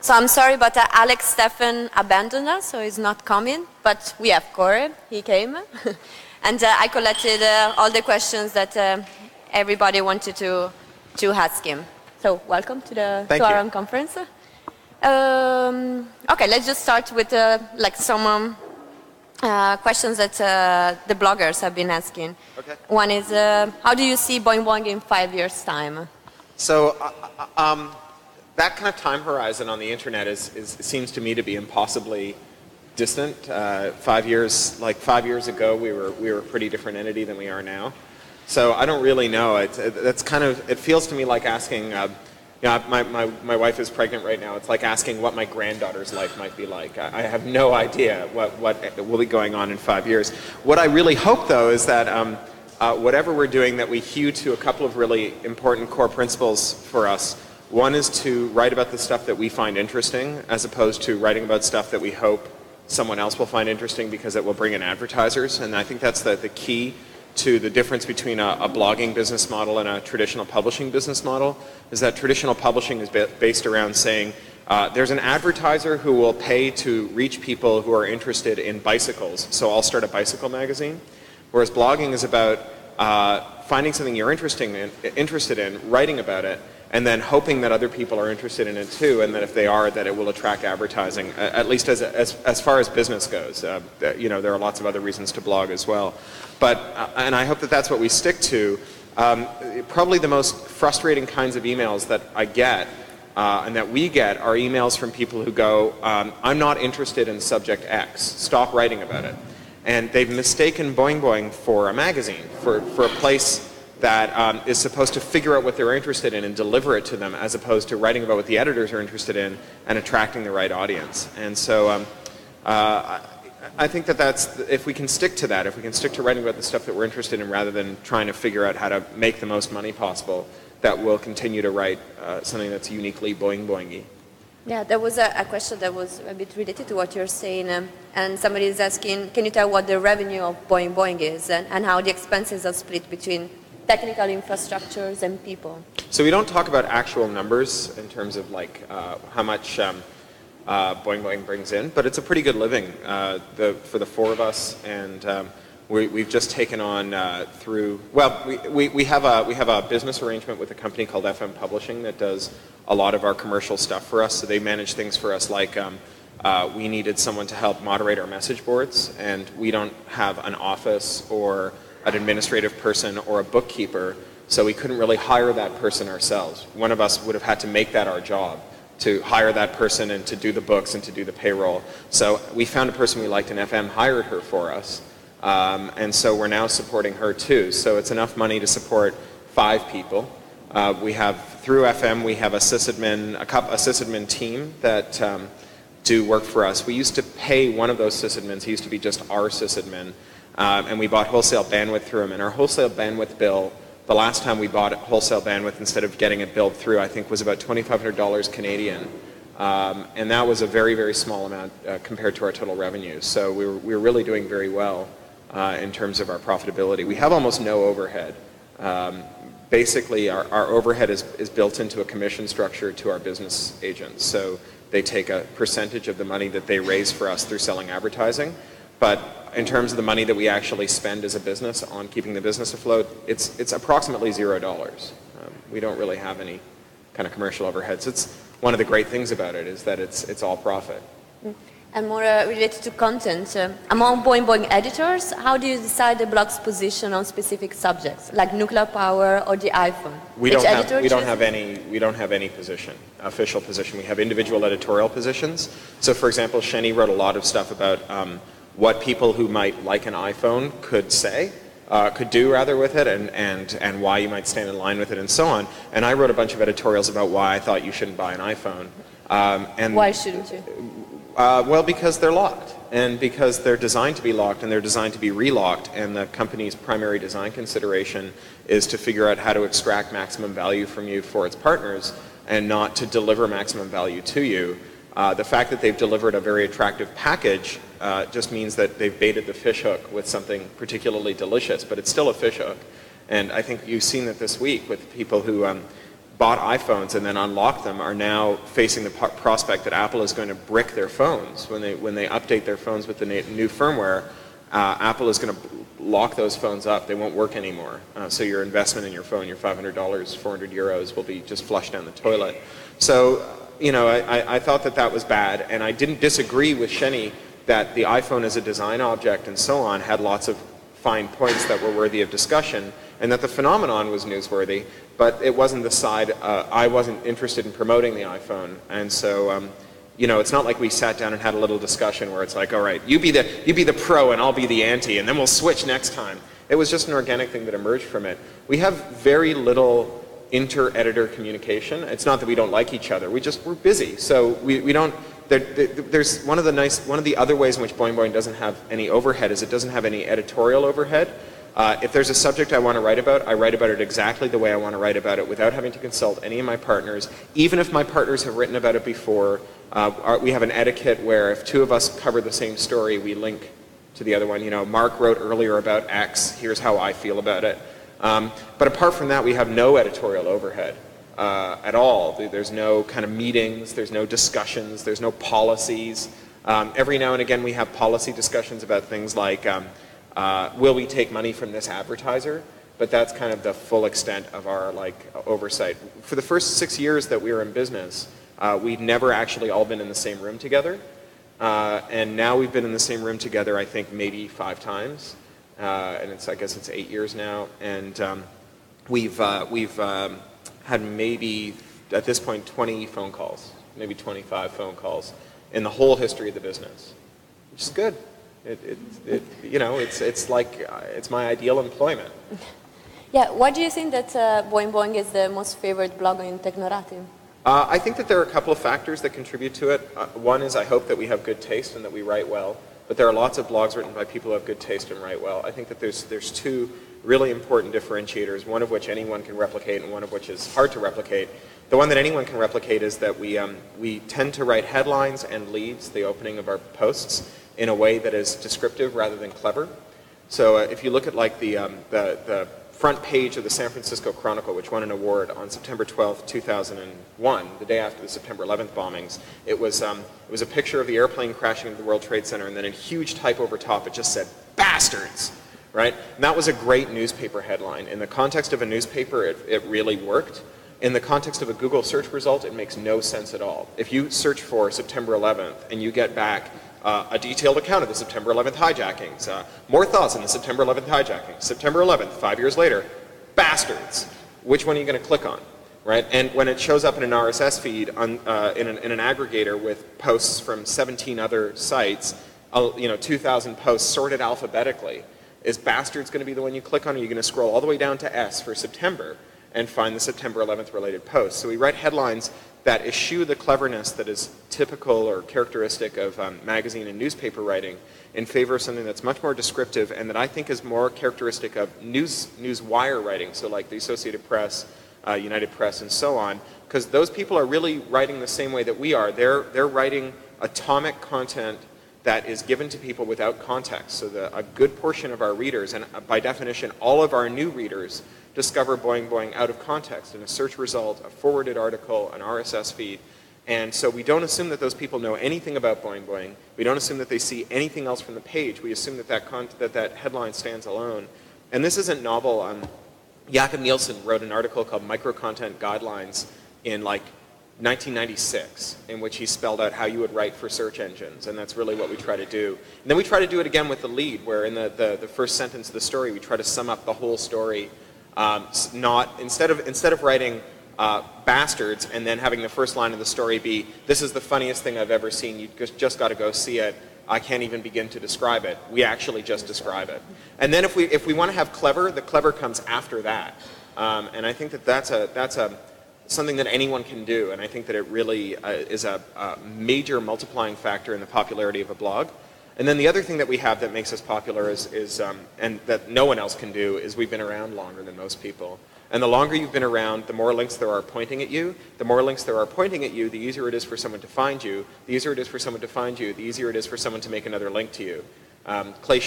So I'm sorry, but Alex Stefan abandoned us, so he's not coming. But we have Cory, he came. And I collected all the questions that everybody wanted to ask him. So welcome to our own conference. Okay, let's just start with like some questions that the bloggers have been asking. Okay. One is, how do you see BoingBoing in 5 years' time? So that kind of time horizon on the internet seems to me to be impossibly distant. 5 years, like 5 years ago, we were a pretty different entity than we are now. So I don't really know. It feels to me like asking. My wife is pregnant right now. It's like asking what my granddaughter's life might be like. I have no idea what will be going on in 5 years. What I really hope, though, is that whatever we're doing, that we hew to a couple of really important core principles for us. One is to write about the stuff that we find interesting, as opposed to writing about stuff that we hope someone else will find interesting because it will bring in advertisers. And I think that's the key to the difference between a blogging business model and a traditional publishing business model, is that traditional publishing is based around saying there's an advertiser who will pay to reach people who are interested in bicycles, so I'll start a bicycle magazine. Whereas blogging is about finding something you're interested in, writing about it, and then hoping that other people are interested in it too, and that if they are, that it will attract advertising, at least as far as business goes. You know, there are lots of other reasons to blog as well. But, and I hope that that's what we stick to. Probably the most frustrating kinds of emails that I get, and that we get, are emails from people who go, I'm not interested in subject X, stop writing about it. And they've mistaken BoingBoing for a magazine, for a place that is supposed to figure out what they're interested in and deliver it to them, as opposed to writing about what the editors are interested in and attracting the right audience. And so I think that if we can stick to that, if we can stick to writing about the stuff that we're interested in rather than trying to figure out how to make the most money possible, that we'll continue to write something that's uniquely BoingBoing-y. Yeah, there was a question that was a bit related to what you're saying, and somebody is asking, can you tell what the revenue of BoingBoing is and how the expenses are split between technical infrastructures and people? So we don't talk about actual numbers in terms of like how much BoingBoing brings in, but it's a pretty good living for the four of us, and we've just taken on we have a business arrangement with a company called FM Publishing that does a lot of our commercial stuff for us. So they manage things for us, like we needed someone to help moderate our message boards, and we don't have an office or an administrative person or a bookkeeper, so we couldn't really hire that person ourselves. One of us would have had to make that our job, to hire that person and to do the books and to do the payroll. So we found a person we liked, and FM hired her for us. And so we're now supporting her too. So it's enough money to support 5 people. We have, through FM, we have a sysadmin team that do work for us. We used to pay one of those sysadmins. He used to be just our sysadmin. And we bought wholesale bandwidth through him. And our wholesale bandwidth bill, the last time we bought wholesale bandwidth, instead of getting it billed through, I think was about $2,500 Canadian. And that was a very, very small amount compared to our total revenue. So we're really doing very well in terms of our profitability. We have almost no overhead. Basically, our overhead is built into a commission structure to our business agents. So they take a percentage of the money that they raise for us through selling advertising. But in terms of the money that we actually spend as a business on keeping the business afloat, it's approximately $0. We don't really have any kind of commercial overheads. It's one of the great things about it, is that it's all profit. And more related to content, among BoingBoing editors, how do you decide the blog's position on specific subjects, like nuclear power or the iPhone? We don't have any position, official position. We have individual editorial positions. So, for example, Sheni wrote a lot of stuff about what people who might like an iPhone could do rather with it, and why you might stand in line with it, and so on. And I wrote a bunch of editorials about why I thought you shouldn't buy an iPhone. And why shouldn't you? Well, because they're locked, and because they're designed to be locked, and they're designed to be relocked, and the company's primary design consideration is to figure out how to extract maximum value from you for its partners, and not to deliver maximum value to you. The fact that they've delivered a very attractive package just means that they've baited the fish hook with something particularly delicious, but it's still a fish hook. And I think you've seen that this week with people who bought iPhones and then unlocked them are now facing the prospect that Apple is going to brick their phones. When they update their phones with the new firmware, Apple is going to lock those phones up. They won't work anymore. So your investment in your phone, your $500, 400 euros, will be just flushed down the toilet. So, I thought that was bad, and I didn't disagree with Shenny that the iPhone as a design object and so on had lots of fine points that were worthy of discussion, and that the phenomenon was newsworthy, but it wasn't the side, I wasn't interested in promoting the iPhone, and so, it's not like we sat down and had a little discussion where it's like, all right, you be the pro and I'll be the anti, and then we'll switch next time. It was just an organic thing that emerged from it. We have very little inter-editor communication. It's not that we don't like each other. We're busy, so we don't. There's one of the other ways in which BoingBoing doesn't have any overhead is it doesn't have any editorial overhead. If there's a subject I want to write about, I write about it exactly the way I want to write about it without having to consult any of my partners. Even if my partners have written about it before, we have an etiquette where if two of us cover the same story, we link to the other one. Mark wrote earlier about X, here's how I feel about it. But apart from that, we have no editorial overhead at all. There's no kind of meetings, there's no discussions, there's no policies. Every now and again we have policy discussions about things like will we take money from this advertiser? But that's kind of the full extent of our oversight. For the first 6 years that we were in business, we'd never actually all been in the same room together. And now we've been in the same room together, I think, maybe 5 times. And I guess it's 8 years now. And we've had maybe, at this point, 20 phone calls, maybe 25 phone calls in the whole history of the business, which is good. It's my ideal employment. Yeah, why do you think that BoingBoing is the most favorite blog in Technorati? I think that there are a couple of factors that contribute to it. One is I hope that we have good taste and that we write well. But there are lots of blogs written by people who have good taste and write well. I think that there's 2 really important differentiators, one of which anyone can replicate and one of which is hard to replicate. The one that anyone can replicate is that we tend to write headlines and leads, the opening of our posts, in a way that is descriptive rather than clever. So if you look at the front page of the San Francisco Chronicle, which won an award on September 12th, 2001, the day after the September 11th bombings, it was a picture of the airplane crashing into the World Trade Center, and then in huge type over top it just said, "Bastards!" Right? And that was a great newspaper headline. In the context of a newspaper, it really worked. In the context of a Google search result, it makes no sense at all. If you search for September 11th and you get back a detailed account of the September 11th hijackings, more thoughts on the September 11th hijackings, September 11th, 5 years later, bastards. Which one are you going to click on, right? And when it shows up in an RSS feed in an aggregator with posts from 17 other sites, 2,000 posts sorted alphabetically, is bastards going to be the one you click on, or are you going to scroll all the way down to S for September and find the September 11th related posts? So we write headlines that eschew the cleverness that is typical or characteristic of magazine and newspaper writing in favor of something that's much more descriptive and that I think is more characteristic of news wire writing, so like the Associated Press, United Press, and so on, because those people are really writing the same way that we are. They're writing atomic content that is given to people without context. So a good portion of our readers, and by definition all of our new readers, discover BoingBoing out of context in a search result, a forwarded article, an RSS feed. And so we don't assume that those people know anything about BoingBoing. We don't assume that they see anything else from the page. We assume that that headline stands alone. And this isn't novel. Jakob Nielsen wrote an article called Micro-Content Guidelines in 1996, in which he spelled out how you would write for search engines, and that's really what we try to do. And then we try to do it again with the lead, where in the first sentence of the story we try to sum up the whole story. Instead of writing bastards and then having the first line of the story be, "This is the funniest thing I've ever seen, you just got to go see it, I can't even begin to describe it," we actually just describe it. And then if we want to have clever, the clever comes after that. And I think that that's something that anyone can do, and I think that it really is a major multiplying factor in the popularity of a blog. And then the other thing that we have that makes us popular is and that no one else can do, is we've been around longer than most people. And the longer you've been around, the more links there are pointing at you. The more links there are pointing at you, the easier it is for someone to find you. The easier it is for someone to find you, the easier it is for someone to make another link to you. Clay